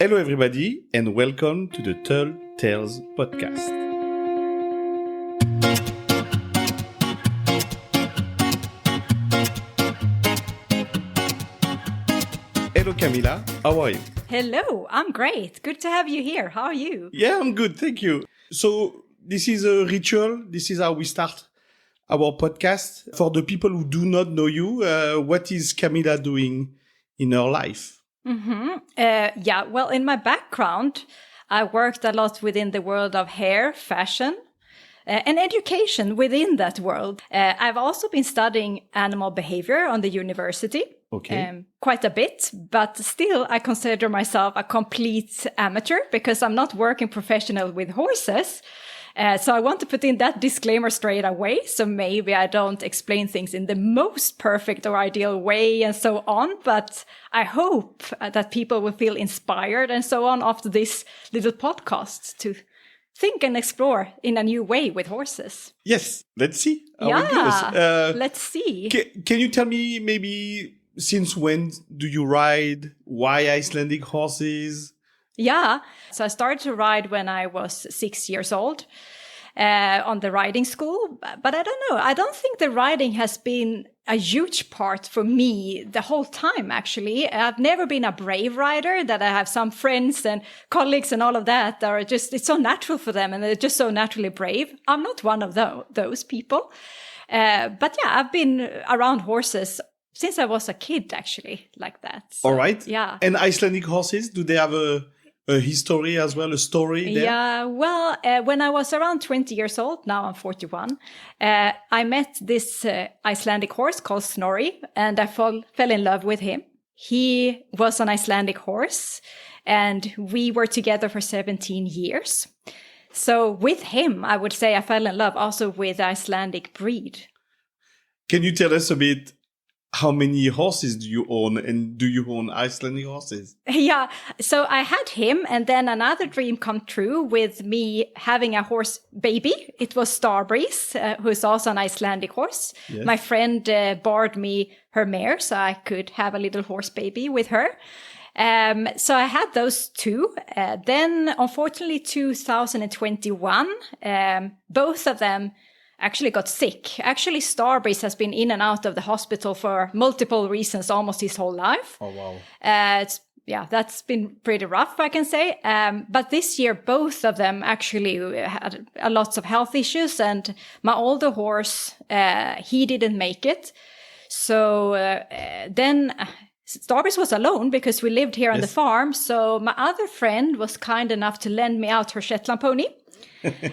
Hello everybody and welcome to the Tall Tales podcast. Hello Camilla, how are you? Hello, I'm great. Good to have you here. How are you? Yeah, I'm good, thank you. So this is a ritual. This is how we start our podcast. For the people who do not know you, what is Camilla doing in her life? Well, in my background, I worked a lot within the world of hair, fashion, and education within that world. I've also been studying animal behavior on the university. Okay. Quite a bit, but still I consider myself a complete amateur because I'm not working professional with horses. So I want to put in that disclaimer straight away. So maybe I don't explain things in the most perfect or ideal way and so on. But I hope that people will feel inspired and so on after this little podcast to think and explore in a new way with horses. Yes, let's see how it goes. Let's see. Can you tell me maybe since when do you ride? Why Icelandic horses? Yeah, so I started to ride when I was 6 years old on the riding school. But I don't know, I don't think the riding has been a huge part for me the whole time, actually. I've never been a brave rider, that I have some friends and colleagues and all of that are just, it's so natural for them and they're just so naturally brave. I'm not one of those people. But yeah, I've been around horses since I was a kid, actually, like that. So, all right. Yeah. And Icelandic horses, do they have a history as well, a story there? Yeah, well, when I was around 20 years old, now I'm 41, I met this Icelandic horse called Snorri, and I fell in love with him. He was an Icelandic horse, and we were together for 17 years. So with him, I would say I fell in love also with the Icelandic breed. Can you tell us a bit, how many horses do you own, and do you own Icelandic horses? Yeah, so I had him, and then another dream come true with me having a horse baby. It was Starbreeze, who's also an Icelandic horse. Yes. My friend borrowed me her mare, so I could have a little horse baby with her. So I had those two. Then, unfortunately, 2021, both of them actually got sick. Actually, Starbreeze has been in and out of the hospital for multiple reasons almost his whole life. Oh, wow. That's been pretty rough, I can say. But this year, both of them actually had lots of health issues. And my older horse, he didn't make it. So then Starbreeze was alone because we lived here on the farm. So my other friend was kind enough to lend me out her Shetland pony.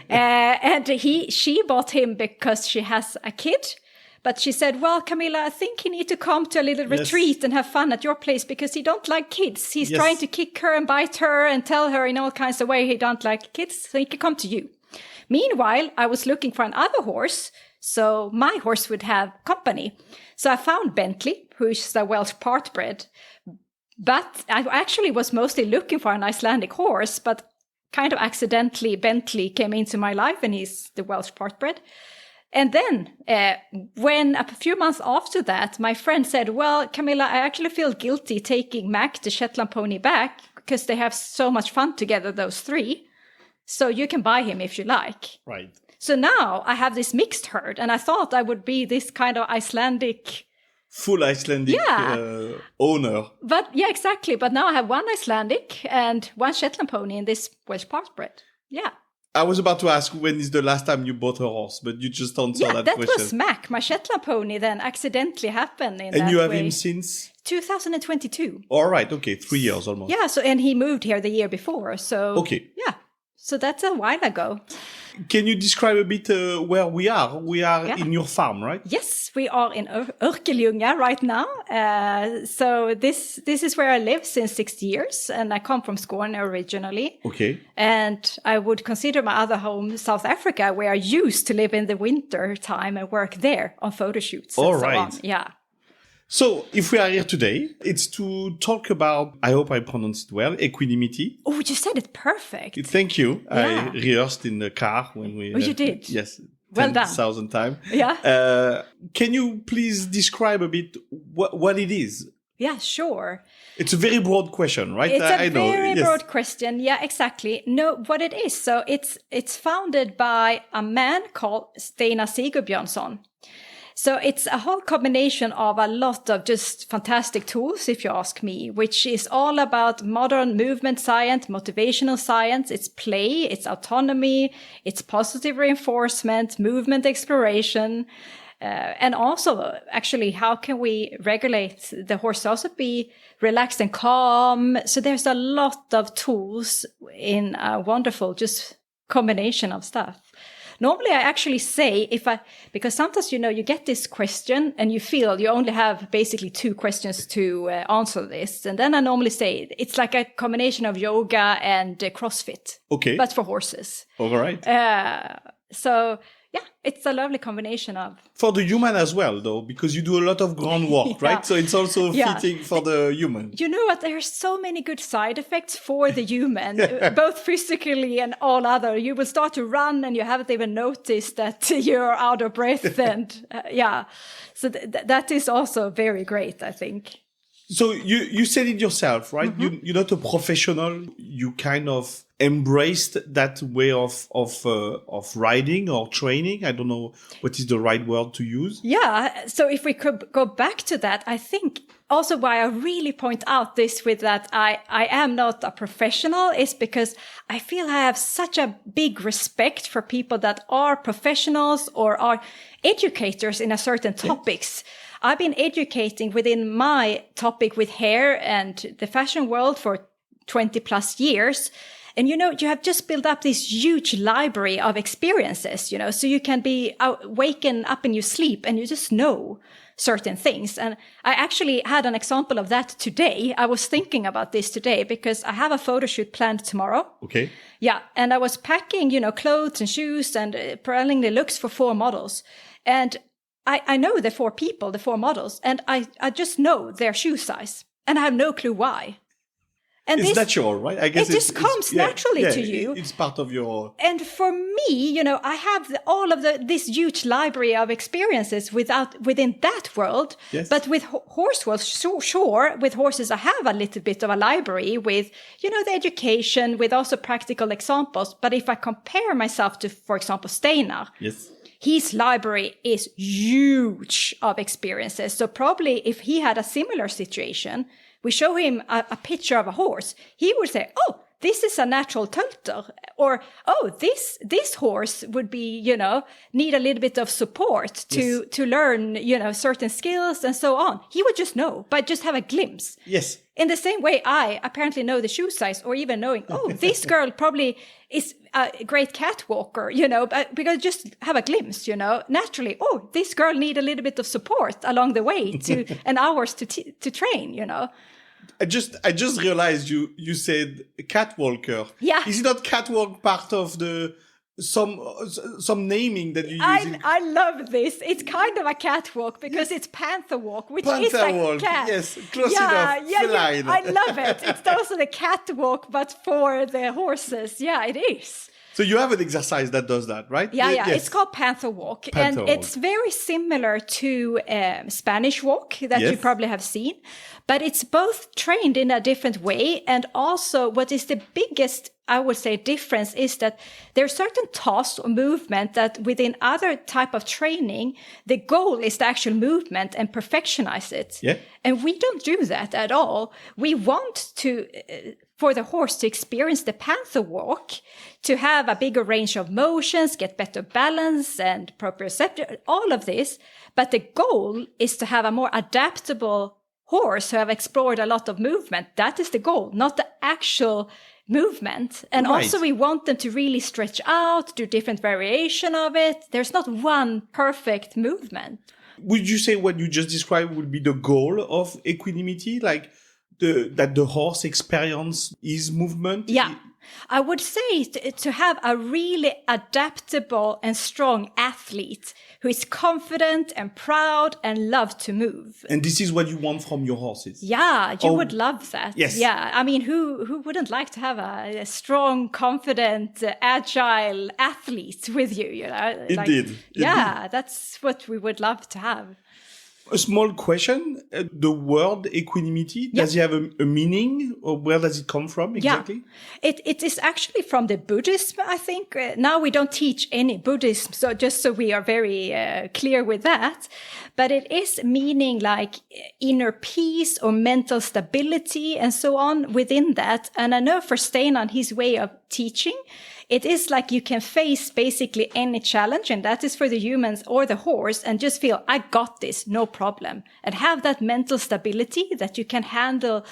And she bought him because she has a kid. But she said, well, Camilla, I think you need to come to a little retreat and have fun at your place because he don't like kids. He's trying to kick her and bite her and tell her in all kinds of ways he don't like kids. So he can come to you. Meanwhile, I was looking for another horse, so my horse would have company. So I found Bentley, who's a Welsh partbred. But I actually was mostly looking for an Icelandic horse, but kind of accidentally, Bentley came into my life, and he's the Welsh partbred. And then, when a few months after that, my friend said, well, Camilla, I actually feel guilty taking Mac, the Shetland pony, back because they have so much fun together, those three. So you can buy him if you like. Right. So now I have this mixed herd, and I thought I would be this kind of Icelandic... Full Icelandic owner. But yeah, exactly. But now I have one Icelandic and one Shetland pony in this Welsh partbred. Yeah. I was about to ask when is the last time you bought a horse, but you just answered that question. Yeah, that was Mac. My Shetland pony then accidentally happened in that way. And you have him since? 2022. All right. Okay. 3 years almost. Yeah. So, and he moved here the year before. So. Okay. Yeah. So that's a while ago. Can you describe a bit where we are? We are in your farm, right? Yes, we are in Örkelljunga right now. So this is where I live since 6 years, and I come from Skåne originally. Okay. And I would consider my other home South Africa, where I used to live in the winter time and work there on photo shoots. All and so right. on. Yeah. So, if we are here today, it's to talk about, I hope I pronounced it well, equanimity. Oh, you said it perfect. Thank you. Yeah. I rehearsed in the car when we... Oh, you did? Yes. Well done. 10,000 times. Yeah. Can you please describe a bit what it is? Yeah, sure. It's a very broad question, right? It's a I know. very Yes. broad question. Yeah, exactly. No, what it is. So it's founded by a man called Steinar Sigurbjörnsson. So it's a whole combination of a lot of just fantastic tools, if you ask me, which is all about modern movement science, motivational science. It's play, it's autonomy, it's positive reinforcement, movement exploration. And also, actually, how can we regulate the horse to also be relaxed and calm? So there's a lot of tools in a wonderful just combination of stuff. Normally, I actually say because sometimes, you get this question and you feel you only have basically 2 questions to answer this. And then I normally say it's like a combination of yoga and CrossFit. Okay. But for horses. All right. So yeah, it's a lovely combination of... For the human as well, though, because you do a lot of groundwork, Yeah. right? So it's also fitting for the human. You know what? There's so many good side effects for the human, both physically and all other. You will start to run and you haven't even noticed that you're out of breath. And so that is also very great, I think. So you said it yourself, right? Mm-hmm. You're not a professional. You kind of embraced that way of riding or training. I don't know what is the right word to use. Yeah. So if we could go back to that, I think also why I really point out this with that I am not a professional is because I feel I have such a big respect for people that are professionals or are educators in a certain topics. I've been educating within my topic with hair and the fashion world for 20 plus years. And, you have just built up this huge library of experiences, so you can be waken up in your sleep and you just know certain things. And I actually had an example of that today. I was thinking about this today because I have a photo shoot planned tomorrow. Okay. Yeah. And I was packing, clothes and shoes and preliminary looks for 4 models. And I know the 4 people, the 4 models, and I just know their shoe size and I have no clue why. And it's natural, right? I guess it just comes naturally to you. It's part of your... And for me, I have all of this huge library of experiences within that world. Yes. But with horse world, sure, with horses, I have a little bit of a library with, the education, with also practical examples. But if I compare myself to, for example, Steinar, Yes. his library is huge of experiences. So probably if he had a similar situation, we show him a picture of a horse, he would say, oh, this is a natural tilter. Or, oh, this horse would be, need a little bit of support to learn, certain skills and so on. He would just know, but just have a glimpse. Yes. In the same way, I apparently know the shoe size, or even knowing, oh, this girl probably is a great catwalker, because just have a glimpse, naturally, oh, this girl need a little bit of support along the way and hours to train, I just realized you said catwalker. Yeah. Is it not catwalk part of the some naming that you use? I love this. It's kind of a catwalk because it's panther walk, which is Panther a walk, cat. yes, close enough. Yeah. I love it. It's also the catwalk, but for the horses. Yeah, it is. So you have an exercise that does that, right? Yeah. Yes. It's called panther walk. Panther and walk. It's very similar to Spanish walk that you Yes. probably have seen. But it's both trained in a different way. And also what is the biggest, I would say, difference is that there are certain tasks or movement that within other type of training, the goal is the actual movement and perfectionize it. Yeah. And we don't do that at all. We want to, for the horse to experience the panther walk, to have a bigger range of motions, get better balance and proprioception, all of this. But the goal is to have a more adaptable horse who have explored a lot of movement. That is the goal, not the actual movement. And Right. also we want them to really stretch out, do different variation of it. There's not one perfect movement. Would you say what you just described would be the goal of equanimity, like that the horse experience is movement? Yeah. I would say to have a really adaptable and strong athlete who is confident and proud and love to move. And this is what you want from your horses. Yeah, you would love that. Yes. Yeah, I mean, who wouldn't like to have a strong, confident, agile athlete with you, Indeed. Yeah, that's what we would love to have. A small question. The word equanimity, does it have a meaning, or where does it come from exactly? Yeah. It is actually from the Buddhism, I think. Now we don't teach any Buddhism, so just so we are very clear with that. But it is meaning like inner peace or mental stability and so on within that. And I know for Steinar, his way of teaching, it is like you can face basically any challenge, and that is for the humans or the horse, and just feel, I got this, no problem. And have that mental stability that you can handle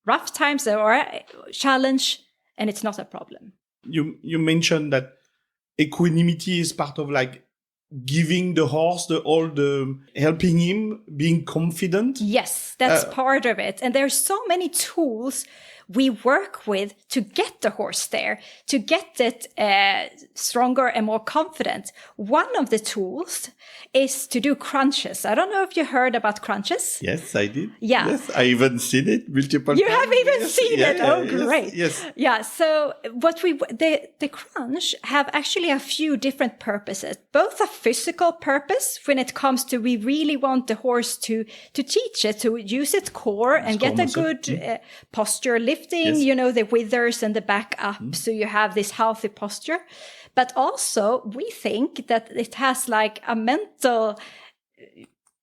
rough times or challenge, and it's not a problem. You mentioned that equanimity is part of like giving the horse helping him being confident. Yes, that's part of it. And there's so many tools we work with to get the horse there, to get it stronger and more confident. One of the tools is to do crunches. I don't know if you heard about crunches. Yes, I did. Yeah. Yes, I even seen it multiple You times. have even seen it? Oh, yes, great. Yes. Yeah, so the crunch have actually a few different purposes. Both a physical purpose when it comes to we really want the horse to teach it, to use its core and get a good posture lifting, the withers and the back up. So you have this healthy posture. But also we think that it has like a mental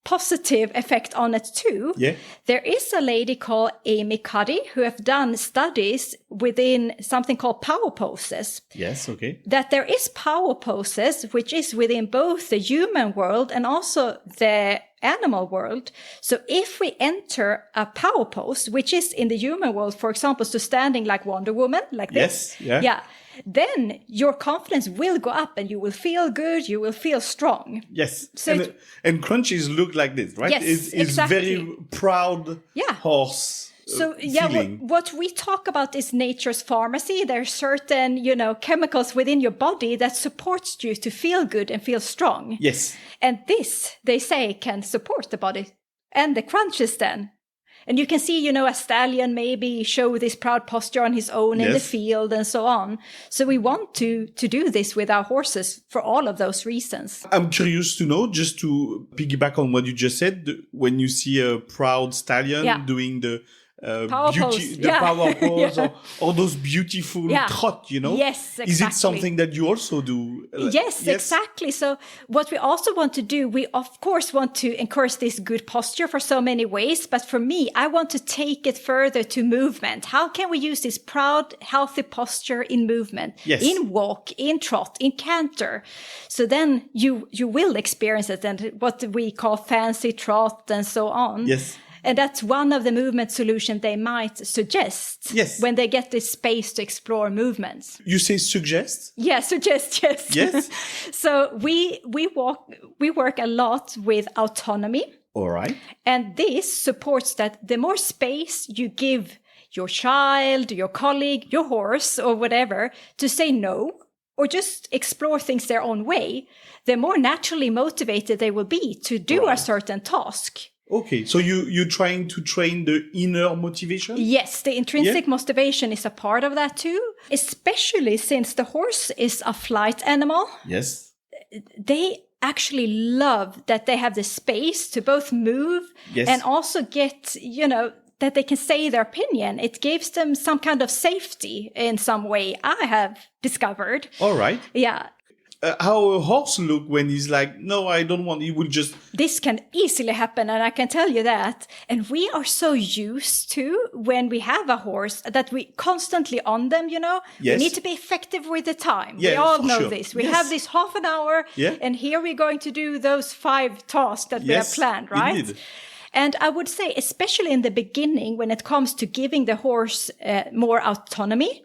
positive effect on it too. Yeah. There is a lady called Amy Cuddy who have done studies within something called power poses. Yes, okay. That there is power poses, which is within both the human world and also the animal world. So if we enter a power pose, which is in the human world, for example, so standing like Wonder Woman, like this. Yes, yeah. Then your confidence will go up and you will feel good, you will feel strong. Yes. So and crunches look like this, right? Yes, it's exactly. very proud horse. So what we talk about is nature's pharmacy. There are certain, chemicals within your body that supports you to feel good and feel strong. Yes. And this, they say, can support the body and the crunches then. And you can see, a stallion maybe show this proud posture on his own in the field and so on. So we want to do this with our horses for all of those reasons. I'm curious to know, just to piggyback on what you just said, when you see a proud stallion doing the power pose, power pose or those beautiful trot, Yes, exactly. Is it something that you also do? Yes, exactly. So what we also want to do, we of course want to encourage this good posture for so many ways. But for me, I want to take it further to movement. How can we use this proud, healthy posture in movement, in walk, in trot, in canter? So then you will experience it, and what we call fancy trot and so on. Yes. And that's one of the movement solutions they might suggest when they get this space to explore movements. You say suggest? Yeah, suggest, yes. Yes. So we work a lot with autonomy. All right. And this supports that the more space you give your child, your colleague, your horse, or whatever, to say no, or just explore things their own way, the more naturally motivated they will be to do a certain task. Okay, so you're trying to train the inner motivation? Yes, the intrinsic motivation is a part of that too, especially since the horse is a flight animal. Yes. They actually love that they have the space to both move and also get, that they can say their opinion. It gives them some kind of safety in some way, I have discovered. All right. Yeah. How a horse look when he's like, no, I don't want, he will just... This can easily happen, and I can tell you that. And we are so used to, when we have a horse, that we constantly on them, Yes. We need to be effective with the time. Yeah, we all know sure. this. We have this half an hour, and here we're going to do those 5 tasks that we have planned, right? Indeed. And I would say, especially in the beginning, when it comes to giving the horse more autonomy,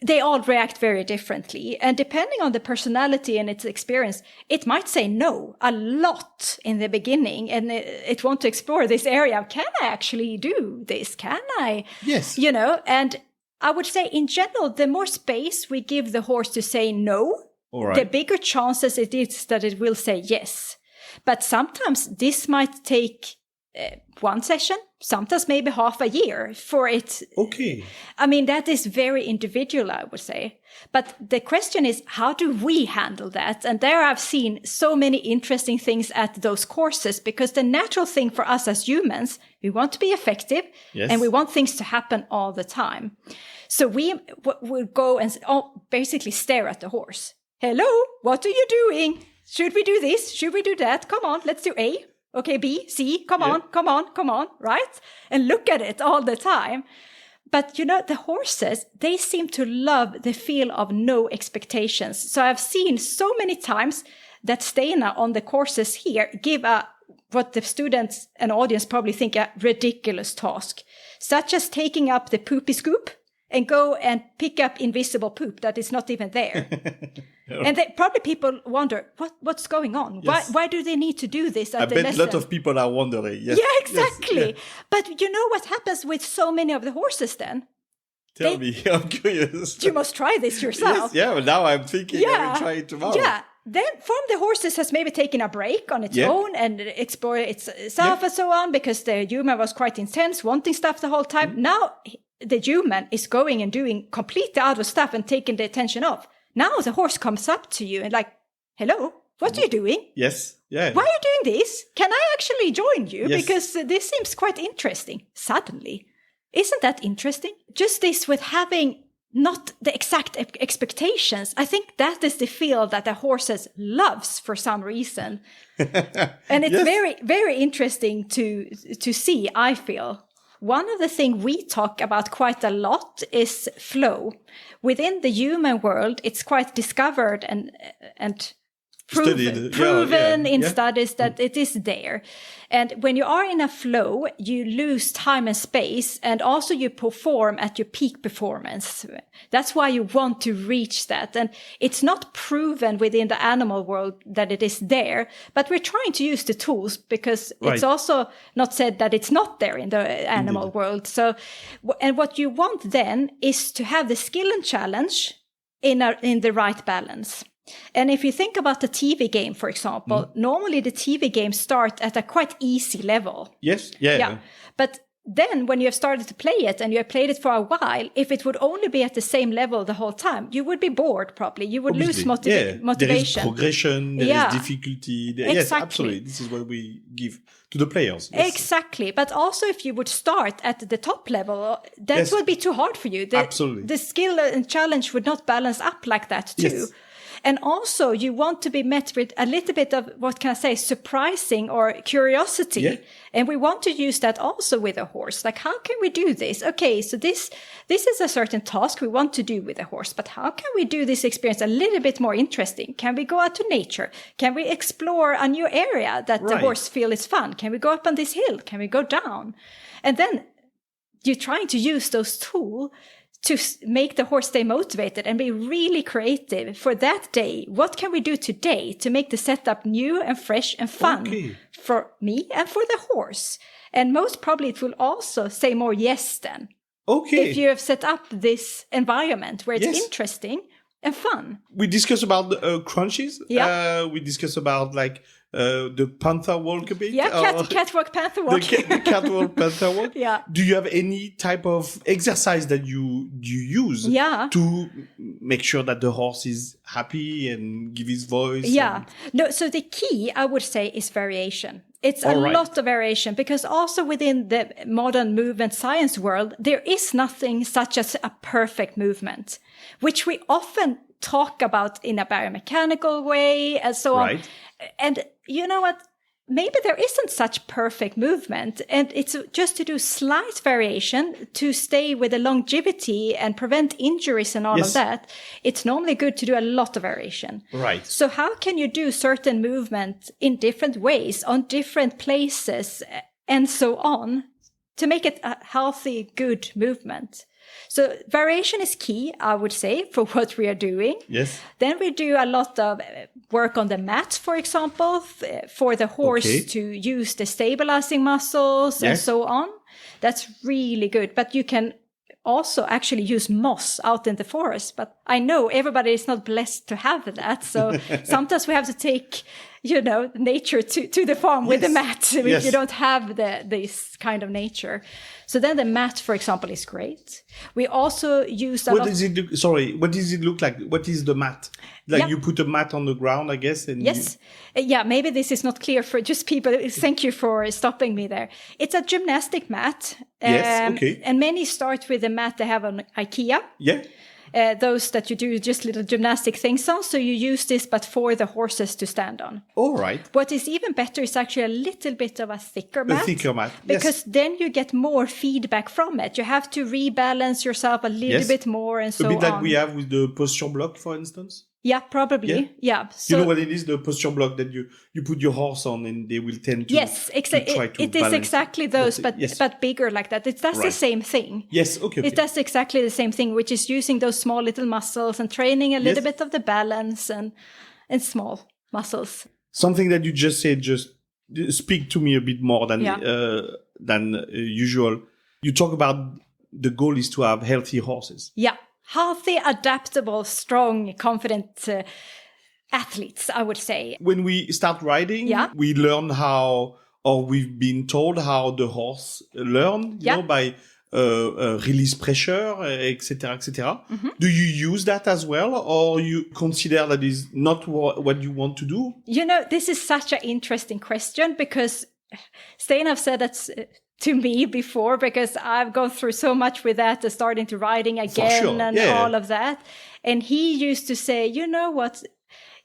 they all react very differently. And depending on the personality and its experience, it might say no a lot in the beginning. And it wants to explore this area. Can I actually do this? Can I? Yes. And I would say in general, the more space we give the horse to say no, the bigger chances it is that it will say yes. But sometimes this might take one session, sometimes maybe half a year for it. Okay. I mean, that is very individual, I would say. But the question is, how do we handle that? And there I've seen so many interesting things at those courses, because the natural thing for us as humans, we want to be effective, and we want things to happen all the time. So we would go and basically stare at the horse. Hello, what are you doing? Should we do this? Should we do that? Come on, let's do A. Okay, B, C, come on, right? And look at it all the time. But, the horses, they seem to love the feel of no expectations. So I've seen so many times that Stena on the courses here give what the students and audience probably think a ridiculous task, such as taking up the poopy scoop and go and pick up invisible poop that is not even there. And probably people wonder, what's going on? Yes. Why do they need to do this at I the bet lesson? a lot of people are wondering. Yes. Yeah, exactly. Yes. Yeah. But you know what happens with so many of the horses then? Tell me, I'm curious. You must try this yourself. Yes, yeah, well, now I'm thinking I will try it tomorrow. Yeah. Then from the horses has maybe taken a break on its own and explored itself and so on, because the human was quite intense, wanting stuff the whole time. Now the human is going and doing completely other stuff and taking the attention off. Now the horse comes up to you and like, hello, what are you doing? Yes, yeah. Why are you doing this? Can I actually join you? Yes. Because this seems quite interesting. Suddenly. Isn't that interesting? Just this with having not the exact expectations. I think that is the feel that the horses loves for some reason. And it's very, very interesting to see, I feel. One of the things we talk about quite a lot is flow. Within the human world, it's quite discovered and proven in studies that it is there. And when you are in a flow, you lose time and space, and also you perform at your peak performance. That's why you want to reach that. And it's not proven within the animal world that it is there, but we're trying to use the tools, because it's also not said that it's not there in the animal world. So, and what you want then is to have the skill and challenge in the right balance. And if you think about the TV game, for example, normally the TV games start at a quite easy level. Yes, yeah. But then when you have started to play it and you have played it for a while, if it would only be at the same level the whole time, you would be bored probably. You would lose motivation. There is progression, there is difficulty. Yes, absolutely. This is what we give to the players. Yes. Exactly. But also if you would start at the top level, that would be too hard for you. Absolutely. The skill and challenge would not balance up like that too. Yes. And also you want to be met with a little bit of, what can I say, surprising or curiosity. Yeah. And we want to use that also with a horse. Like, how can we do this? Okay, so this is a certain task we want to do with a horse, but how can we do this experience a little bit more interesting? Can we go out to nature? Can we explore a new area that the horse feels is fun? Can we go up on this hill? Can we go down? And then you're trying to use those tools to make the horse stay motivated and be really creative for that day. What can we do today to make the setup new and fresh and fun for me and for the horse? And most probably it will also say more yes then. Okay. If you have set up this environment where it's interesting and fun. We discussed about crunches. Yeah. We discussed about the panther walk a bit. Yeah, catwalk, panther walk. The catwalk, panther walk. Yeah. Do you have any type of exercise that you use to make sure that the horse is happy and give his voice? Yeah. No, so the key, I would say, is variation. It's a lot of variation, because also within the modern movement science world, there is nothing such as a perfect movement, which we often talk about in a biomechanical way and so on. And you know what? Maybe there isn't such perfect movement, and it's just to do slight variation to stay with the longevity and prevent injuries and all of that. It's normally good to do a lot of variation. Right. So how can you do certain movement in different ways on different places and so on to make it a healthy, good movement? So variation is key, I would say, for what we are doing. Yes. Then we do a lot of work on the mat, for example, for the horse to use the stabilizing muscles and so on. That's really good. But you can also actually use moss out in the forest. But I know everybody is not blessed to have that. So sometimes we have to take nature to the farm with the mat if you don't have this kind of nature. So then the mat, for example, is great. We also use what does it look like? What is the mat? Like you put a mat on the ground, I guess? And yes. Maybe this is not clear for just people. Thank you for stopping me there. It's a gymnastic mat. Yes, okay. And many start with the mat they have on IKEA. Yeah. Those that you do just little gymnastic things on. So you use this, but for the horses to stand on. All right. What is even better is actually a little bit of a thicker mat. A thicker mat, because then you get more feedback from it. You have to rebalance yourself a little bit more and so on. A bit like we have with the posture block, for instance? Yeah, probably. Yeah. So, you know what it is, the posture block that you put your horse on and they will tend to try to it is exactly those, but bigger like that. That's the same thing. Yes, okay. It does exactly the same thing, which is using those small little muscles and training a little bit of the balance and small muscles. Something that you just said, just speak to me a bit more than usual. You talk about the goal is to have healthy horses. Yeah. Healthy, adaptable, strong, confident athletes, I would say. When we start riding, we learn how, or we've been told how the horse learn, by release pressure, etc., etc. Mm-hmm. Do you use that as well, or you consider that is not what you want to do? This is such an interesting question because Stein have said that to me before, because I've gone through so much with that, starting to riding again all of that. And he used to say, you know what?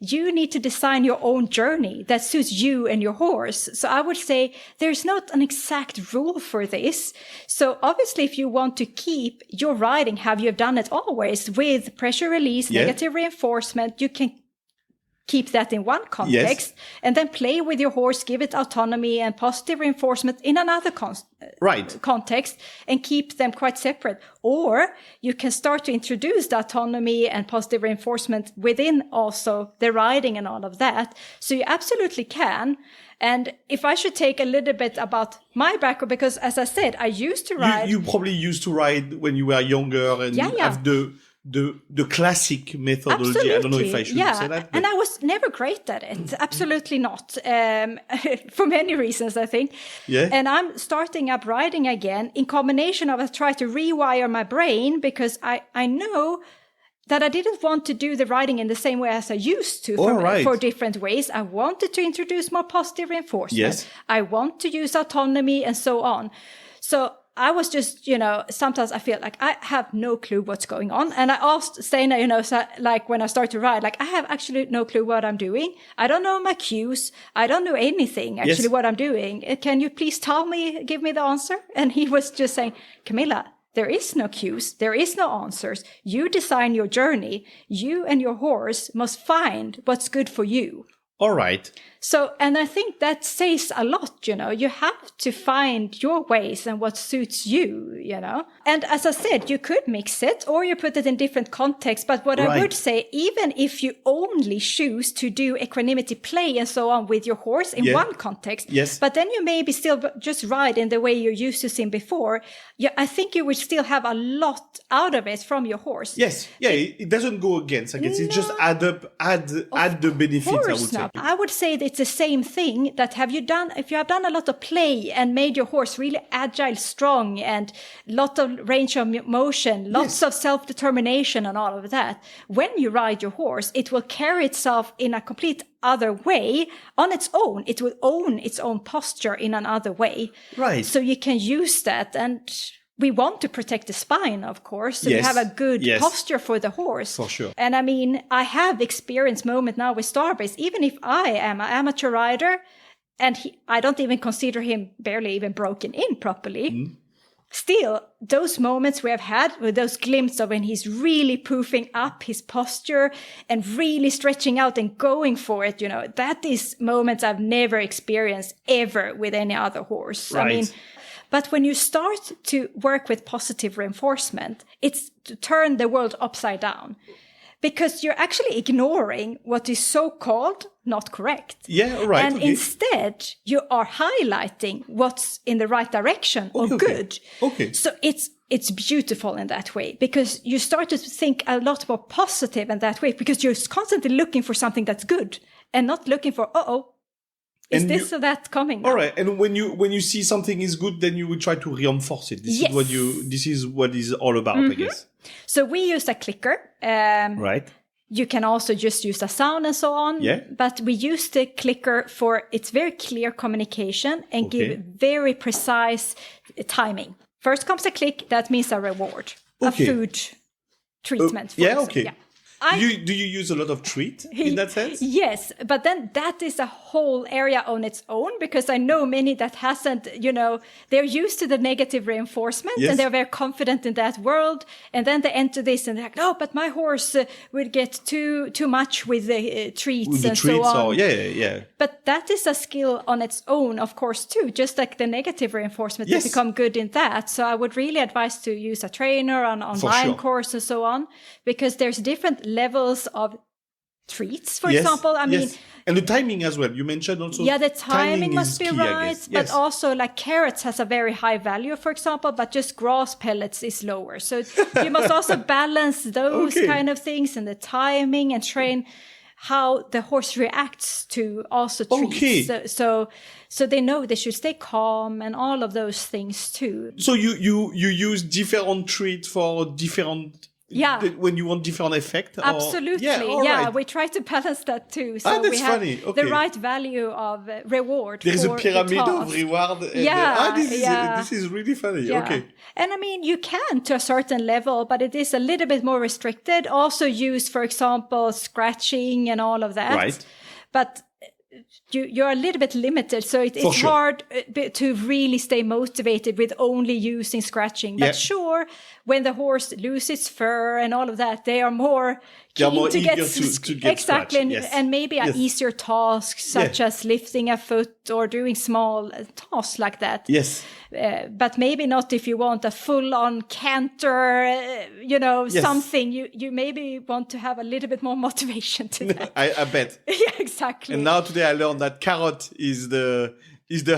You need to design your own journey that suits you and your horse. So I would say there's not an exact rule for this. So obviously, if you want to keep your riding, have you done it always with pressure release, negative reinforcement, you can keep that in one context and then play with your horse, give it autonomy and positive reinforcement in another context and keep them quite separate. Or you can start to introduce the autonomy and positive reinforcement within also the riding and all of that. So you absolutely can. And if I should take a little bit about my background, because as I said, I used to ride. You probably used to ride when you were younger and you have the classic methodology. Absolutely. I don't know if I should say that. And I was never great at it. Absolutely not. For many reasons, I think. Yeah. And I'm starting up riding again in combination of I try to rewire my brain because I know that I didn't want to do the riding in the same way as I used to for different ways. I wanted to introduce more positive reinforcement. Yes. I want to use autonomy and so on. So I was just, sometimes I feel like I have no clue what's going on. And I asked Steinar, like when I start to ride, like I have actually no clue what I'm doing. I don't know my cues. I don't know anything actually what I'm doing. Can you please give me the answer? And he was just saying, Camilla, there is no cues. There is no answers. You design your journey. You and your horse must find what's good for you. All right. So, and I think that says a lot, you have to find your ways and what suits you, And as I said, you could mix it or you put it in different contexts. But what I would say, even if you only choose to do equanimity play and so on with your horse in one context, but then you maybe still just ride in the way you're used to seeing before, I think you would still have a lot out of it from your horse. Yes. Yeah, it doesn't go against, I guess. It just add the benefits, I would say. I would say that it's the same thing that if you have done a lot of play and made your horse really agile, strong, and lot of range of motion, lots of self-determination and all of that, when you ride your horse, it will carry itself in a complete other way on its own. It will own its own posture in another way. Right. So you can use that, and we want to protect the spine, of course, so you have a good posture for the horse. For sure. And I mean, I have experienced moment now with Starbase, even if I am an amateur rider, and I don't even consider him barely even broken in properly. Mm. Still, those moments we have had with those glimpses of when he's really poofing up his posture and really stretching out and going for it, that is moments I've never experienced ever with any other horse. Right. I mean, but when you start to work with positive reinforcement, it's to turn the world upside down because you're actually ignoring what is so-called not correct. Yeah, right. And instead, you are highlighting what's in the right direction or good. Okay. So it's beautiful in that way because you start to think a lot more positive in that way because you're constantly looking for something that's good and not looking for, is and this or that coming now? All right. And when you see something is good, then you will try to reinforce it. This is what is all about, I guess. So we use a clicker. Right. You can also just use a sound and so on. Yeah. But we use the clicker for its very clear communication and give very precise timing. First comes a click, that means a reward. A food treatment. For example. Yeah. Do you use a lot of treat in that sense? Yes, but then that is a whole area on its own, because I know many that hasn't, they're used to the negative reinforcement and they're very confident in that world. And then they enter this and they're like, no, but my horse will get too much with the treats and so on. But that is a skill on its own, of course, too, just like the negative reinforcement to become good in that. So I would really advise to use a trainer on online course and so on, because there's different levels of treats, for example. I mean, and the timing as well. You mentioned also. Yeah, the timing must be right, but also like carrots has a very high value, for example, but just grass pellets is lower. So you must also balance those kind of things and the timing and train how the horse reacts to also treats. So they know they should stay calm and all of those things too. So you use different treats for different. Yeah. When you want different effect? Absolutely. Right. We try to balance that too. So we have the right value of reward. There's a pyramid of reward. This is really funny. Yeah. Okay. And I mean, you can to a certain level, but it is a little bit more restricted. Also use, for example, scratching and all of that. Right. But you're a little bit limited, so it's hard to really stay motivated with only using scratching. But sure, when the horse loses fur and all of that, they are more keen to get exactly, and maybe an easier task, such as lifting a foot or doing small tasks like that. Yes. But maybe not if you want a full-on canter, something. You maybe want to have a little bit more motivation to that. I bet. Yeah, exactly. And now today I learned that carrot is the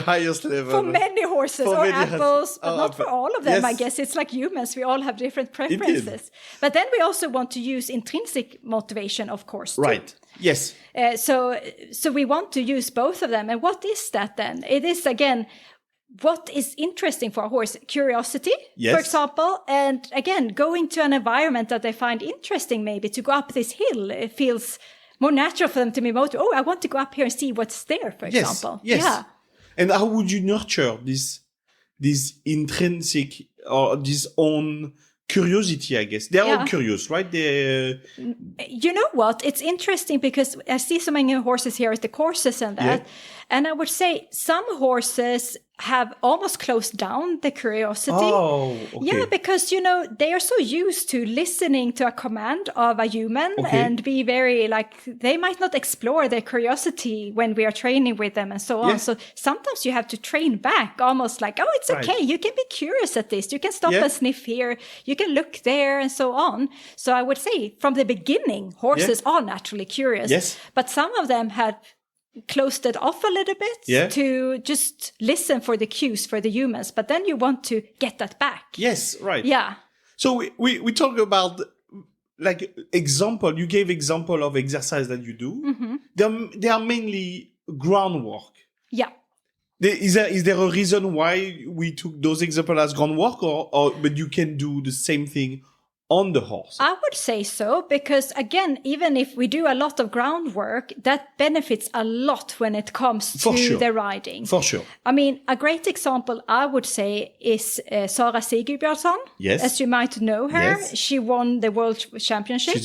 highest level. For many horses or apples, but not for all of them, I guess. It's like humans. We all have different preferences. But then we also want to use intrinsic motivation, of course, too. Right. Yes. So we want to use both of them. And what is that then? It is, again, what is interesting for a horse? Curiosity, for example. And again, going to an environment that they find interesting, maybe to go up this hill. It feels more natural for them to be motivated. Oh, I want to go up here and see what's there, for example. Yes. Yeah. And how would you nurture this intrinsic or this own curiosity, I guess? They're all curious, right? You know what? It's interesting because I see so many horses here at the courses and that. Yeah. And I would say some horses have almost closed down the curiosity. Oh, okay. Yeah, because, they are so used to listening to a command of a human and be very they might not explore their curiosity when we are training with them and so on. Yeah. So sometimes you have to train back almost like, oh, it's okay. You can be curious at this. You can stop and sniff here. You can look there and so on. So I would say from the beginning, horses are naturally curious. Yes. But some of them have closed it off a little bit to just listen for the cues for the humans, but then you want to get that back. Yes, right. Yeah. So we talk about example. You gave example of exercise that you do. Mm-hmm. They are mainly groundwork. Yeah. Is there a reason why we took those examples as groundwork, or but you can do the same thing on the horse? I would say so, because again, even if we do a lot of groundwork, that benefits a lot when it comes to the riding. For sure. I mean, a great example I would say is Sara Sigurbjörnsson. Yes. As you might know her. Yes. She won the World Championship.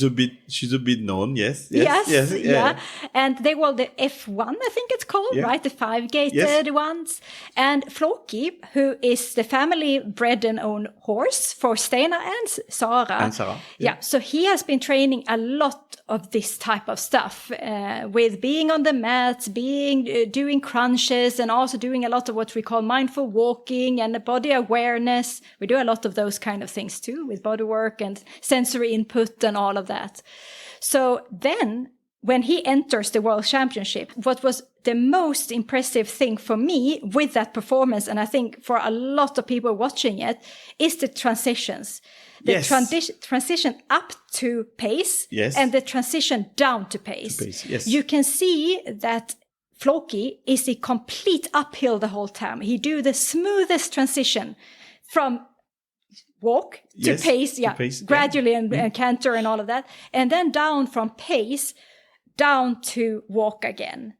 She's a bit known, yes. Yeah. And they won the F1, I think it's called, right? The 5-gated ones. And Floki, who is the family bred and owned horse for Stena and Sara. Yeah, so he has been training a lot of this type of stuff with being on the mats, doing crunches, and also doing a lot of what we call mindful walking and body awareness. We do a lot of those kind of things too, with body work and sensory input and all of that. So then when he enters the World Championship, what was the most impressive thing for me with that performance, and I think for a lot of people watching it, is the transitions. The transition up to pace and the transition down to pace. Yes. You can see that Floki is a complete uphill the whole time. He do the smoothest transition from walk to pace, gradually and canter and all of that. And then down from pace, down to walk again.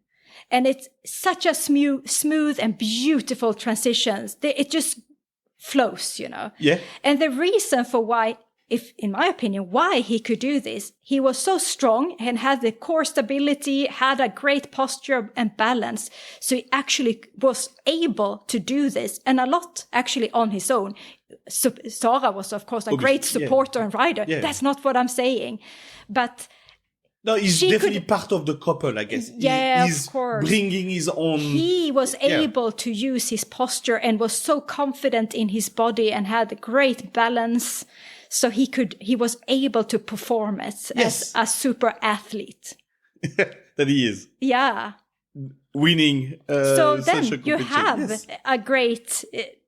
And it's such a smooth and beautiful transitions. It just flows, Yeah. And the reason for why, in my opinion, why he could do this, he was so strong and had the core stability, had a great posture and balance. So he actually was able to do this, and a lot actually on his own. So Sarah was, of course, a great supporter and rider. Yeah. That's not what I'm saying. But no, he's definitely part of the couple, I guess. Yeah, he's of course. Bringing his own. He was able to use his posture and was so confident in his body and had great balance. So he was able to perform as a super athlete. That he is. Yeah. Winning. So then you have a great,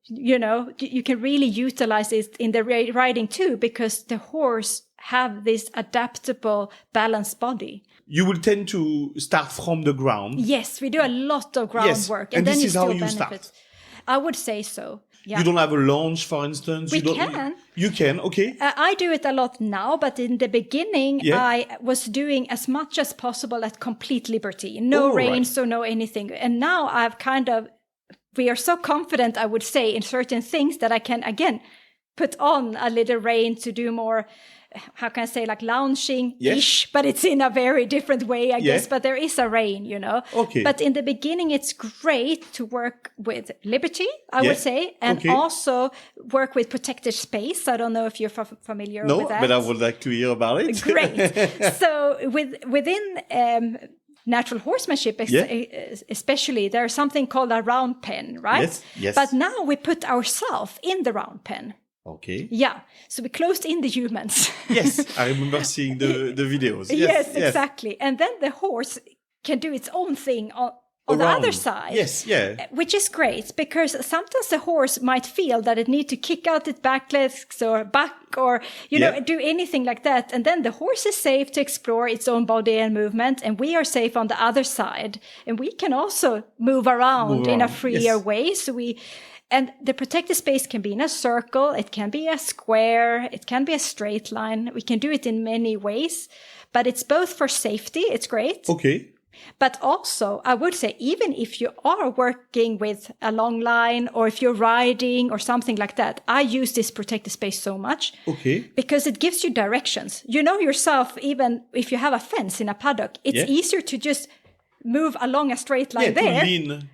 you can really utilize it in the riding too, because the horse have this adaptable, balanced body. You will tend to start from the ground. Yes, we do a lot of groundwork. And then this you is still how you benefit. start. I would say so. Yeah. You don't have a launch, for instance? You can. You can, okay. I do it a lot now, but in the beginning, I was doing as much as possible at complete liberty. No reins, so no anything. And now we are so confident, I would say, in certain things that I can, again, put on a little rein to do more, how can I say, like lounging-ish, but it's in a very different way, I guess, but there is a rein, Okay. But in the beginning, it's great to work with liberty, I would say, and also work with protected space. I don't know if you're familiar with that. No, but I would like to hear about it. Great. So within natural horsemanship, especially, there's something called a round pen, right? Yes. But now we put ourselves in the round pen. Okay. Yeah. So we closed in the humans. Yes, I remember seeing the videos. Yes, exactly. And then the horse can do its own thing on the other side. Yes, yeah. Which is great, because sometimes the horse might feel that it needs to kick out its back legs or back or, do anything like that. And then the horse is safe to explore its own body and movement. And we are safe on the other side. And we can also move around in a freer way. And the protected space can be in a circle, it can be a square, it can be a straight line. We can do it in many ways, but it's both for safety, it's great. Okay. But also, I would say, even if you are working with a long line or if you're riding or something like that, I use this protected space so much. Okay. Because it gives you directions. You know yourself, even if you have a fence in a paddock, it's easier to just move along a straight line there. To lean,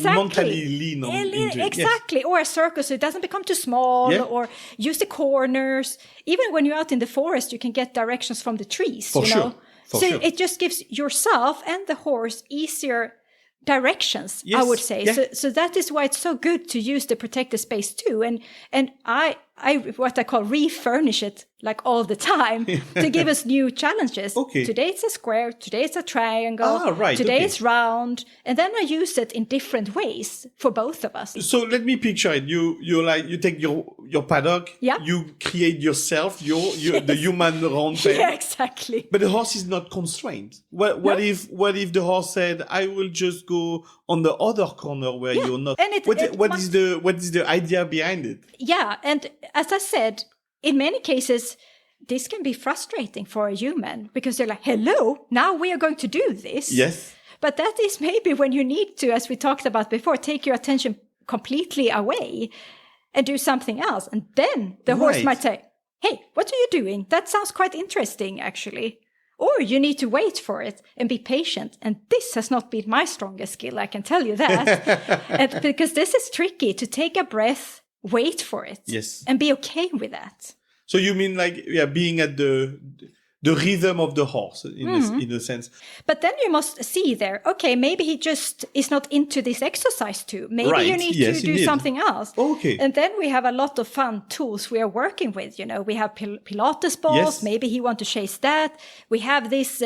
mentally lean into it. Exactly. Or a circle so it doesn't become too small, or use the corners. Even when you're out in the forest, you can get directions from the trees, For sure. It just gives yourself and the horse easier directions, I would say. Yeah. So that is why it's so good to use the protected space too. And I what I call refurnish it like all the time to give us new challenges. Okay. Today it's a square, today it's a triangle, today it's round, and then I use it in different ways for both of us. So let me picture it. You take your paddock, you create yourself, the human round pen. Yeah, exactly. But the horse is not constrained. What if the horse said, I will just go on the other corner where you're not? And what is the idea behind it? Yeah, and as I said, in many cases, this can be frustrating for a human because they're like, hello, now we are going to do this. Yes. But that is maybe when you need to, as we talked about before, take your attention completely away and do something else. And then the horse might say, hey, what are you doing? That sounds quite interesting, actually. Or you need to wait for it and be patient. And this has not been my strongest skill, I can tell you that. Because this is tricky, to take a breath, wait for it, and be okay with that. So you mean like being at the the rhythm of the horse in a sense. But then you must see there, okay, maybe he just is not into this exercise too. Maybe you need to do something else. Okay. And then we have a lot of fun tools we are working with. You know, we have Pilates balls. Yes. Maybe he wants to chase that. We have this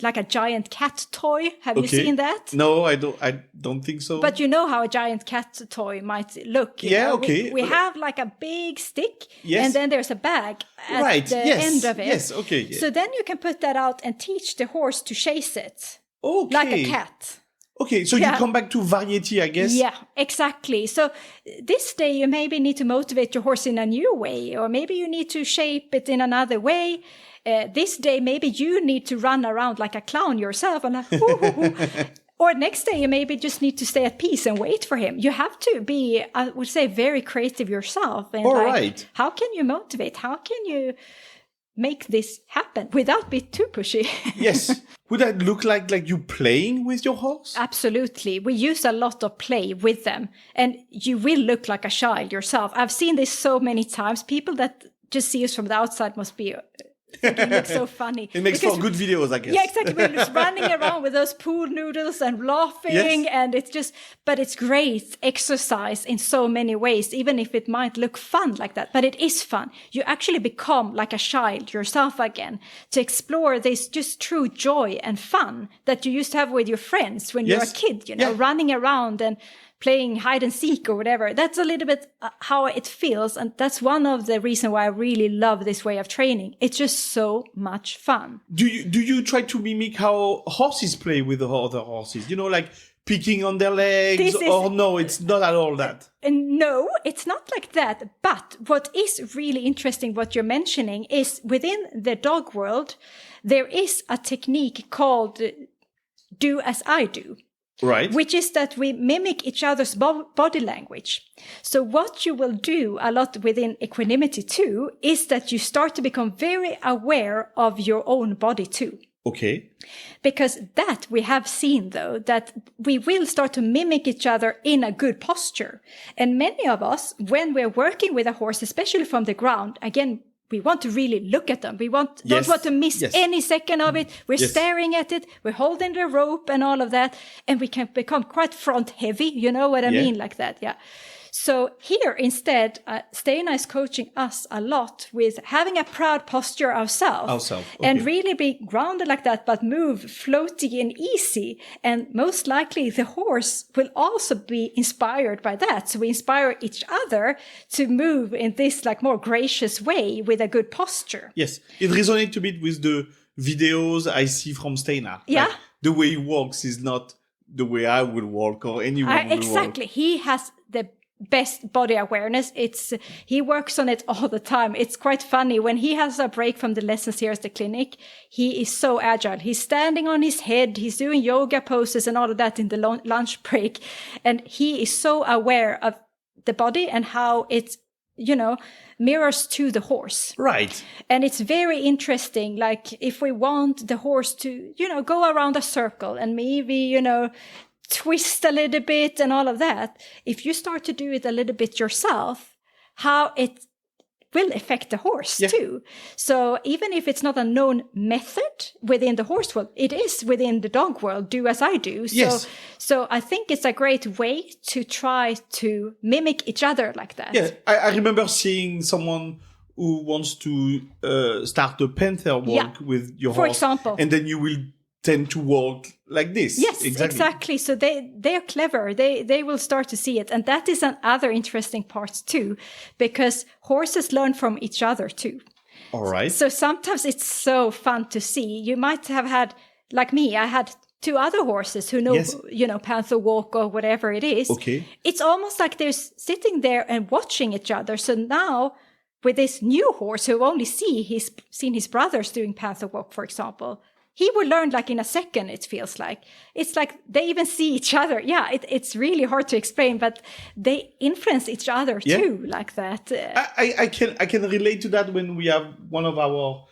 like a giant cat toy. Have you seen that? No, I don't think so. But you know how a giant cat toy might look. You know? Okay. We have like a big stick, and then there's a bag at the end of it. Yes, okay. Yeah. So then you can put that out and teach the horse to chase it. Okay. Like a cat. Okay, so you come back to variety, I guess. Yeah, exactly. So this day you maybe need to motivate your horse in a new way, or maybe you need to shape it in another way. This day maybe you need to run around like a clown yourself and or next day you maybe just need to stay at peace and wait for him. You have to be, I would say, very creative yourself. And how can you motivate? How can you make this happen without being too pushy? Yes. Would that look like you playing with your horse? Absolutely. We use a lot of play with them. And you will look like a child yourself. I've seen this so many times. People that just see us from the outside must be... It looks so funny. It makes for good videos, I guess. Yeah, exactly. We're just running around with those pool noodles and laughing, and but it's great exercise in so many ways, even if it might look fun like that. But it is fun. You actually become like a child yourself again to explore this just true joy and fun that you used to have with your friends when you're a kid, you know, running around and playing hide and seek or whatever. That's a little bit how it feels. And that's one of the reasons why I really love this way of training. It's just so much fun. Do you try to mimic how horses play with the other horses? You know, like picking on their legs, or no, it's not at all that? No, it's not like that. But what is really interesting, what you're mentioning, is within the dog world, there is a technique called do as I do. Right. Which is that we mimic each other's body language. So what you will do a lot within equanimity too, is that you start to become very aware of your own body too. Okay. Because that we have seen though, that we will start to mimic each other in a good posture. And many of us, when we're working with a horse, especially from the ground, again, we want to really look at them. We don't want to miss any second of it. We're staring at it. We're holding the rope and all of that. And we can become quite front heavy. You know what I mean? Like that. Yeah. So here instead, Stena is coaching us a lot with having a proud posture ourselves. And really be grounded like that, but move floaty and easy. And most likely the horse will also be inspired by that. So we inspire each other to move in this like more gracious way with a good posture. Yes. It resonates a bit with the videos I see from Stena. Yeah. Like, the way he walks is not the way I would walk or anyone would walk. Exactly. He has the best body awareness. He works on it all the time. It's quite funny when he has a break from the lessons here at the clinic. He is so agile. He's standing on his head. He's doing yoga poses and all of that in the lunch break. And he is so aware of the body and how it, you know, mirrors to the horse. Right. And it's very interesting. Like if we want the horse to, you know, go around a circle and maybe, you know, twist a little bit and all of that. If you start to do it a little bit yourself, how it will affect the horse too. So even if it's not a known method within the horse world, it is within the dog world, do as I do. So I think it's a great way to try to mimic each other like that. Yeah, I remember seeing someone who wants to start a panther walk with your horse. For example. And then you will tend to walk like this. Yes, exactly. So they're clever. They will start to see it. And that is another interesting part too, because horses learn from each other too. All right. So sometimes it's so fun to see. You might have had, like me, I had 2 other horses who know, you know, panther walk or whatever it is. Okay. It's almost like they're sitting there and watching each other. So now with this new horse who only seen his brothers doing panther walk, for example, he will learn like in a second, it feels like. It's like they even see each other. Yeah, it's really hard to explain, but they influence each other too, like that. I can relate to that when we have one of our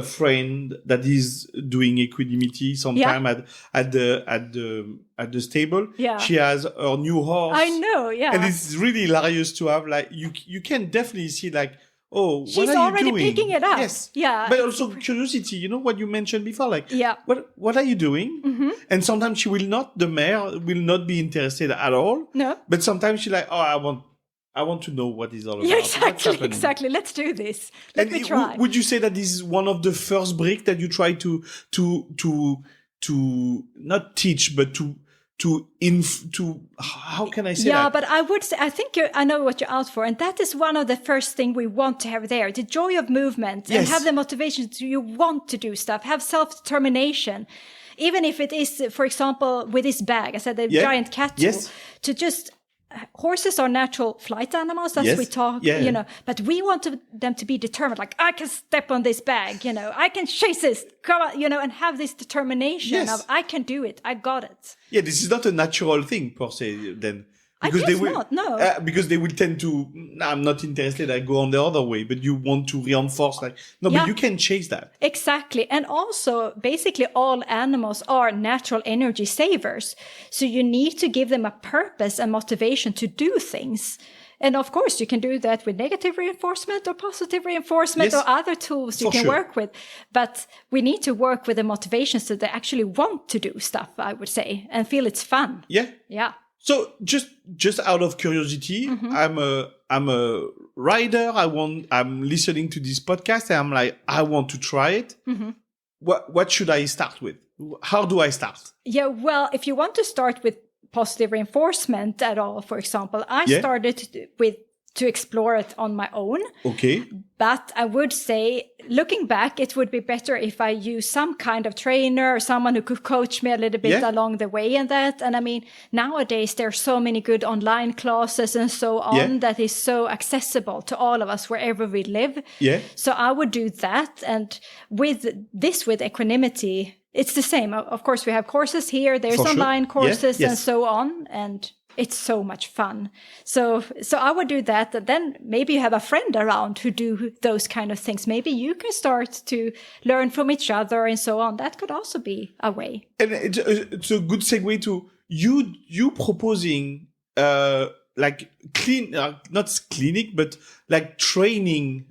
friend that is doing equanimity sometime at the stable. Yeah. She has her new horse. I know, yeah. And it's really hilarious to have like, you can definitely see like, oh, she's what are you already doing? picking it up. Yes. Yeah. But also curiosity, you know what you mentioned before, like, yeah. what are you doing? Mm-hmm. And sometimes she will not, the mare will not be interested at all. No. But sometimes she's like, oh, I want to know what it's all about. Yeah, exactly. Let's do this. Let me try. Would you say that this is one of the first brick that you try to not teach, but to how can I say that? Yeah, but I would say, I think I know what you're out for. And that is one of the first thing we want to have there. The joy of movement and have the motivation to you want to do stuff, have self-determination. Even if it is, for example, with this bag, I said the giant cattle, to just... Horses are natural flight animals, as we talk, you know, but we want them to be determined, like, I can step on this bag, you know, I can chase this, come on, you know, and have this determination of, I can do it, I got it. Yeah, this is not a natural thing, per se, then. Because I guess not, no. Because they will tend to, I'm not interested, I go on the other way, but you want to reinforce, like, no, but you can chase that. Exactly. And also, basically, all animals are natural energy savers. So you need to give them a purpose and motivation to do things. And of course, you can do that with negative reinforcement or positive reinforcement or other tools you can work with. But we need to work with the motivation so they actually want to do stuff, I would say, and feel it's fun. Yeah. Yeah. So just out of curiosity, I'm a rider. I'm listening to this podcast and I'm like, I want to try it. Mm-hmm. What should I start with? How do I start? Yeah, well, if you want to start with positive reinforcement at all, for example, I started to explore it on my own. Okay. But I would say, looking back, it would be better if I use some kind of trainer or someone who could coach me a little bit along the way in that. And I mean, nowadays, there are so many good online classes and so on that is so accessible to all of us wherever we live. Yeah. So I would do that. And with Equanimity, it's the same. Of course, we have courses here. There's online courses and so on. And it's so much fun. So I would do that. And then maybe you have a friend around who do those kind of things. Maybe you can start to learn from each other and so on. That could also be a way. And it's a good segue to you proposing like not clinic, but like training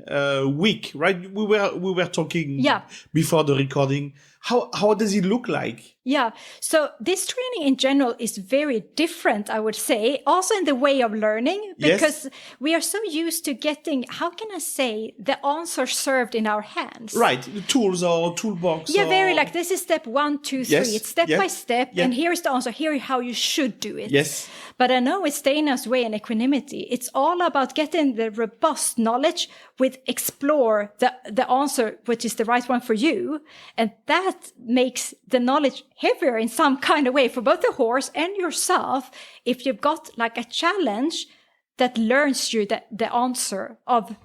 week, right? We were talking before the recording. How does it look like? Yeah. So this training in general is very different, I would say, also in the way of learning, because we are so used to getting, how can I say, the answer served in our hands. Right. The tools or toolbox. Yeah, very like this is step 1, 2, 3. It's step by step. And here's the answer. Here is how you should do it. Yes. But I know with Steina's way in Equanimity, it's all about getting the robust knowledge with explore the answer, which is the right one for you. And that makes the knowledge heavier in some kind of way for both the horse and yourself. If you've got like a challenge that learns you the answer of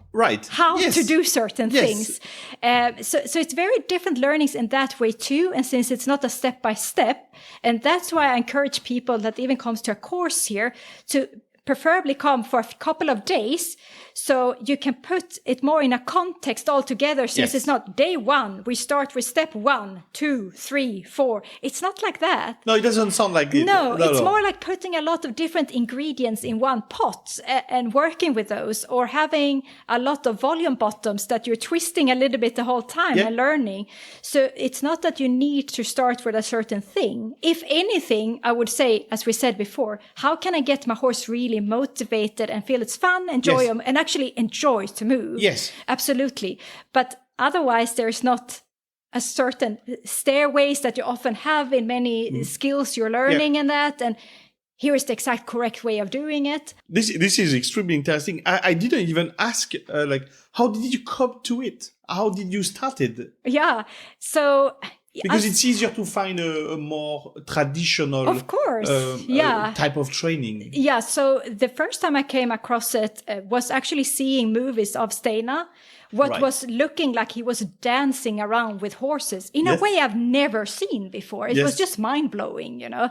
how to do certain things. So it's very different learnings in that way too. And since it's not a step by step, and that's why I encourage people that even comes to a course here to preferably come for a couple of days so you can put it more in a context altogether, since it's not day 1. We start with step 1, 2, 3, 4. It's not like that. No, it doesn't sound like it. No, it's more like putting a lot of different ingredients in one pot and working with those, or having a lot of volume bottoms that you're twisting a little bit the whole time and learning. So it's not that you need to start with a certain thing. If anything, I would say, as we said before, how can I get my horse really motivated and feel it's fun, enjoy them, and actually enjoy to move? Yes, absolutely. But otherwise, there's not a certain stairways that you often have in many skills you're learning and that. And here is the exact correct way of doing it. This is extremely interesting. I didn't even ask, how did you come to it? How did you start it? Yeah, so... Because it's easier to find a more traditional, of course, type of training. Yeah, so the first time I came across it was actually seeing movies of Steina, was looking like he was dancing around with horses in a way I've never seen before. It was just mind-blowing, you know.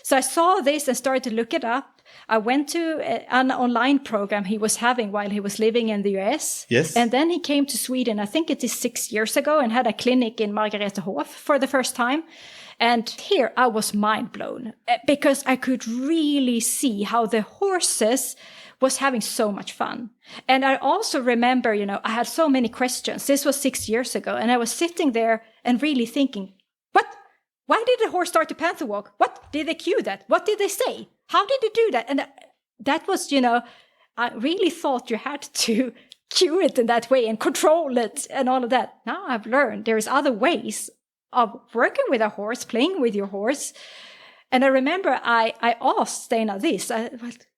So I saw this and started to look it up. I went to an online program he was having while he was living in the US. Yes. And then he came to Sweden, I think it is 6 years ago, and had a clinic in Margaretehof for the first time. And here I was mind blown because I could really see how the horses was having so much fun. And I also remember, I had so many questions. This was 6 years ago. And I was sitting there and really thinking, what? Why did the horse start to panther walk? What did they cue that? What did they say? How did they do that? And that was, I really thought you had to cue it in that way and control it and all of that. Now I've learned there's other ways of working with a horse, playing with your horse. And I remember I asked Steinar this,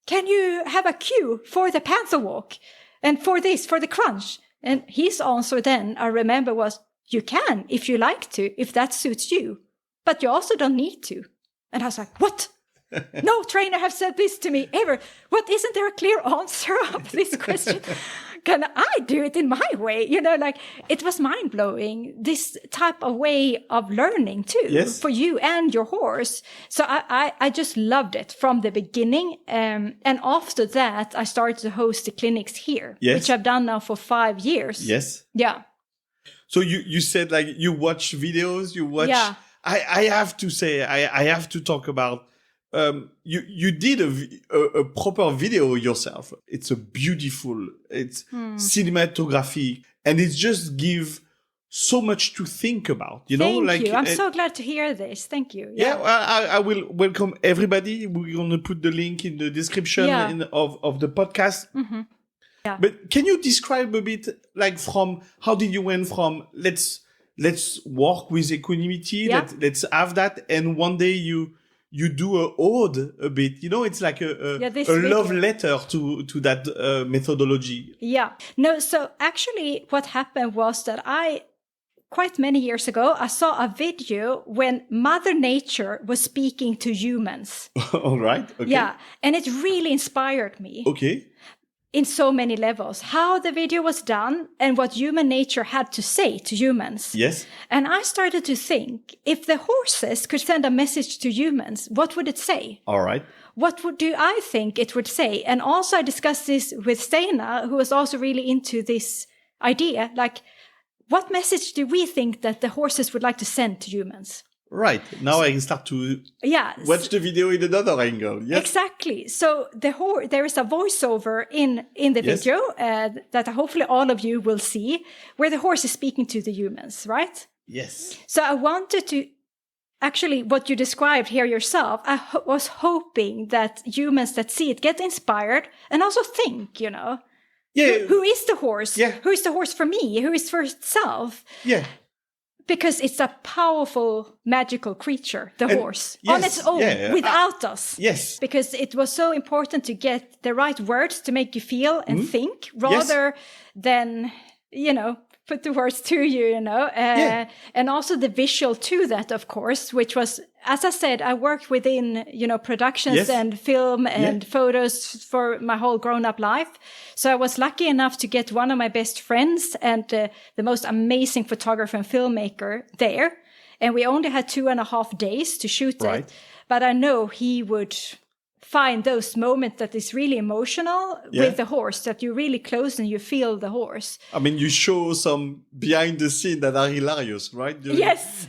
can you have a cue for the panther walk and for this, for the crunch? And his answer then, I remember, was, you can if you like to, if that suits you, but you also don't need to. And I was like, what? No trainer have said this to me ever. What, isn't there a clear answer of this question? Can I do it in my way? It was mind blowing, this type of way of learning too, for you and your horse. So I just loved it from the beginning. And after that, I started to host the clinics here, which I've done now for 5 years. Yes. Yeah. So you said you watch videos, you watch. Yeah. I have to say, I have to talk about. You did a proper video yourself. It's it's cinematography, and it just give so much to think about. Thank you. I'm so glad to hear this. Thank you. Yeah, well, I will welcome everybody. We're gonna put the link in the description of the podcast. Mm-hmm. Yeah. But can you describe a bit, from how did you went from let's work with equanimity, let's have that, and one day you do a ode a bit, it's like a love letter to that methodology. Yeah. No, so actually what happened was that quite many years ago, I saw a video when Mother Nature was speaking to humans. All right. Okay. Yeah. And it really inspired me. Okay. In so many levels, how the video was done and what human nature had to say to humans. Yes. And I started to think, if the horses could send a message to humans, what would it say? All right. What do I think it would say? And also I discussed this with Steinar, who was also really into this idea, what message do we think that the horses would like to send to humans? Right. Now I can start to watch the video in another angle. Yes. Exactly. So there is a voiceover in the video that hopefully all of you will see, where the horse is speaking to the humans, right? Yes. So I wanted to, actually what you described here yourself, I was hoping that humans that see it get inspired and also think, Yeah. Who is the horse? Yeah. Who is the horse for me? Who is for itself? Yeah. Because it's a powerful, magical creature, the horse, on its own, without us. Yes. Because it was so important to get the right words to make you feel and think, rather than, put the words to you, and also the visual to that, of course, which was, as I said, I worked within, productions and film and photos for my whole grown-up life. So I was lucky enough to get one of my best friends and the most amazing photographer and filmmaker there. And we only had 2.5 days to shoot it. But I know he would find those moments that is really emotional with the horse, that you're really close and you feel the horse. I mean, you show some behind the scene that are hilarious, right? Yes.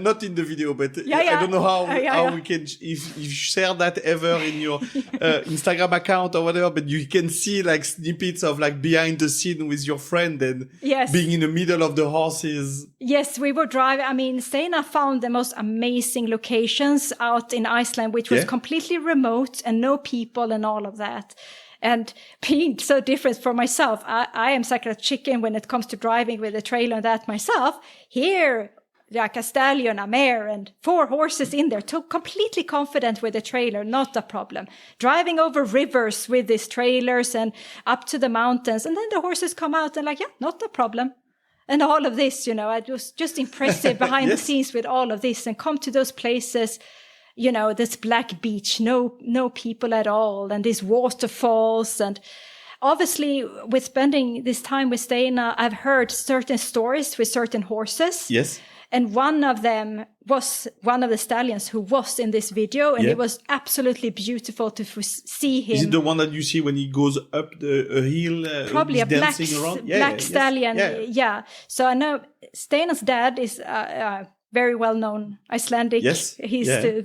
Not in the video, but I don't know how we can, if you share that ever in your Instagram account or whatever, but you can see snippets of behind the scene with your friend and being in the middle of the horses. Yes, we were driving. I mean, Steinar found the most amazing locations out in Iceland, which was completely remote and no people and all of that. And being so different from myself, I am like a chicken when it comes to driving with a trailer and that myself. Here, like a stallion, a mare, and 4 horses in there, completely confident with the trailer, not a problem. Driving over rivers with these trailers and up to the mountains, and then the horses come out and not a problem. And all of this, it was just impressive behind the scenes with all of this, and come to those places, this black beach, no people at all, and these waterfalls. And obviously, with spending this time with Steinar, I've heard certain stories with certain horses. Yes. And one of them was one of the stallions who was in this video. And it was absolutely beautiful to see him. Is it the one that you see when he goes up a hill? Probably a black stallion. Yeah. So I know Steinar's dad is very well-known Icelandic. Yes. He's the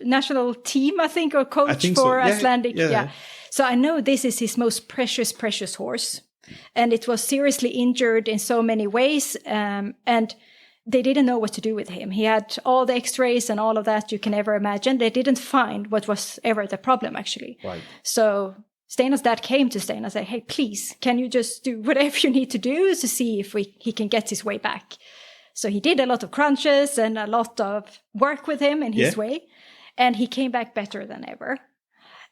national team, I think, or coach for Icelandic. Yeah. So I know this is his most precious horse. And it was seriously injured in so many ways. And they didn't know what to do with him. He had all the x-rays and all of that you can ever imagine. They didn't find what was ever the problem, actually. Right. So Steina's dad came to Steina and said, hey, please, can you just do whatever you need to do to see if he can get his way back? So he did a lot of crunches and a lot of work with him in his way. And he came back better than ever.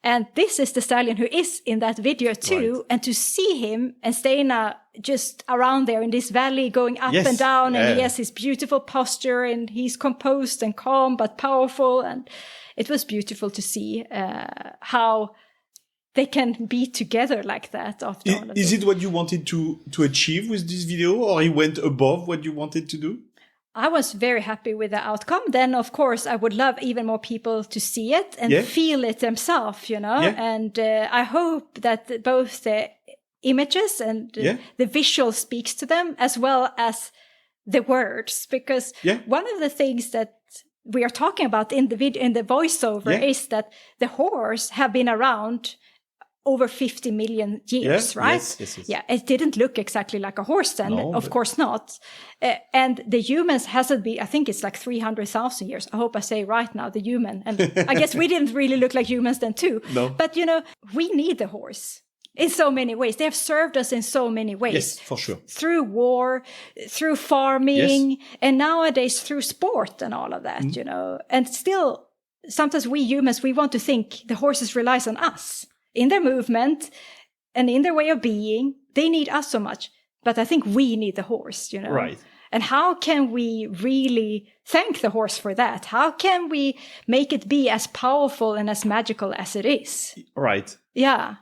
And this is the stallion who is in that video too. Right. And to see him and Steina just around there in this valley going up and down, and he has his beautiful posture, and he's composed and calm but powerful. And it was beautiful to see how they can be together like that after all of Is it what you wanted to achieve with this video, or he went above what you wanted to do? I was very happy with the outcome. Then, of course, I would love even more people to see it and feel it themselves, you know. Yeah. And I hope that both the images and the visual speaks to them, as well as the words. Because one of the things that we are talking about in the video, in the voiceover, is that the horse have been around over 50 million years, right? Yes. Yeah, it didn't look exactly like a horse then, of course not. And the humans hasn't been, I think it's like 300,000 years. I hope I say right now, the human. And I guess we didn't really look like humans then too. No. But, you know, we need the horse in so many ways. They have served us in so many ways. Yes, for sure. Through war, through farming, and nowadays through sport and all of that, you know. And still, sometimes we humans, we want to think the horses relies on us. In their movement and in their way of being, they need us so much. But I think we need the horse, you know. Right. And how can we really thank the horse for that? How can we make it be as powerful and as magical as it is? Right. Yeah.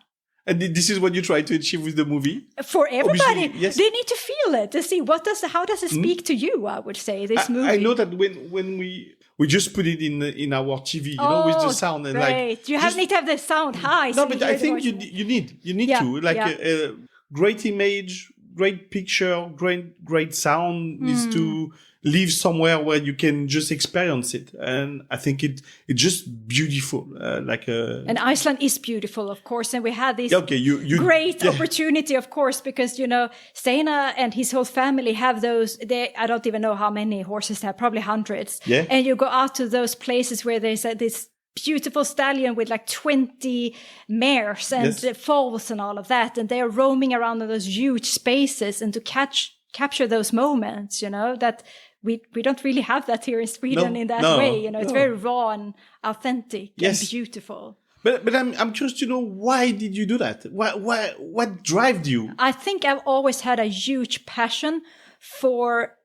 And this is what you try to achieve with the movie? For everybody. They need to feel it, to see how does it speak to you, I would say, this movie. I know that when we just put it in our TV, you know, with the sound. And great. You need to have the sound high. No, but I think you need to. Like a great image, great picture, great sound needs to live somewhere where you can just experience it. And I think it's just beautiful. And Iceland is beautiful, of course. And we had this great opportunity, of course, because, you know, Steina and his whole family have those, I don't even know how many horses they have, probably hundreds. Yeah. And you go out to those places where there's this beautiful stallion with like 20 mares and foals and all of that. And they're roaming around in those huge spaces, and to capture those moments, you know, that we don't really have that here in Sweden in that way. You know, it's very raw and authentic and beautiful. But I'm curious to know, why did you do that? What drives you? I think I've always had a huge passion for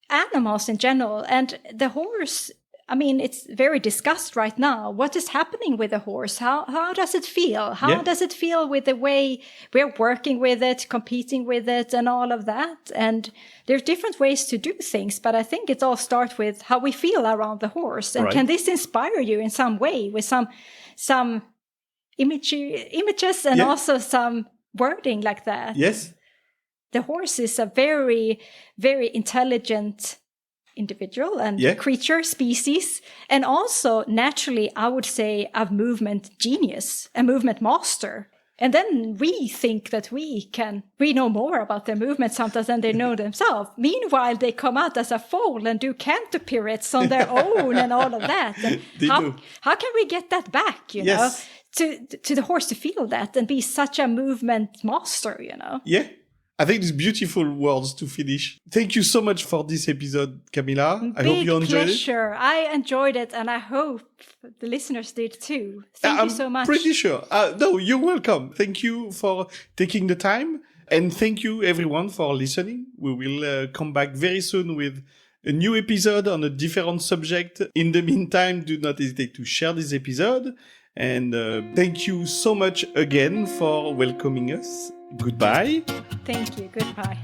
animals in general, and the horse. I mean, it's very discussed right now. What is happening with the horse? How does it feel? How does it feel with the way we're working with it, competing with it, and all of that? And there's different ways to do things, but I think it all starts with how we feel around the horse. And can this inspire you in some way with some images and also some wording like that? Yes. The horse is a very, very intelligent individual and creature, species, and also naturally, I would say, a movement genius, a movement master. And then we think that we know more about their movement sometimes than they know themselves. Meanwhile, they come out as a foal and do canter pirouettes on their own and all of that. And how can we get that back, you know, to the horse to feel that and be such a movement master, you know? Yeah. I think it's beautiful words to finish. Thank you so much for this episode, Camilla. I hope you enjoyed it. Pleasure. I enjoyed it, and I hope the listeners did too. Thank you so much. I'm pretty sure. No, you're welcome. Thank you for taking the time, and thank you everyone for listening. We will come back very soon with a new episode on a different subject. In the meantime, do not hesitate to share this episode. And thank you so much again for welcoming us. Goodbye. Thank you. Goodbye.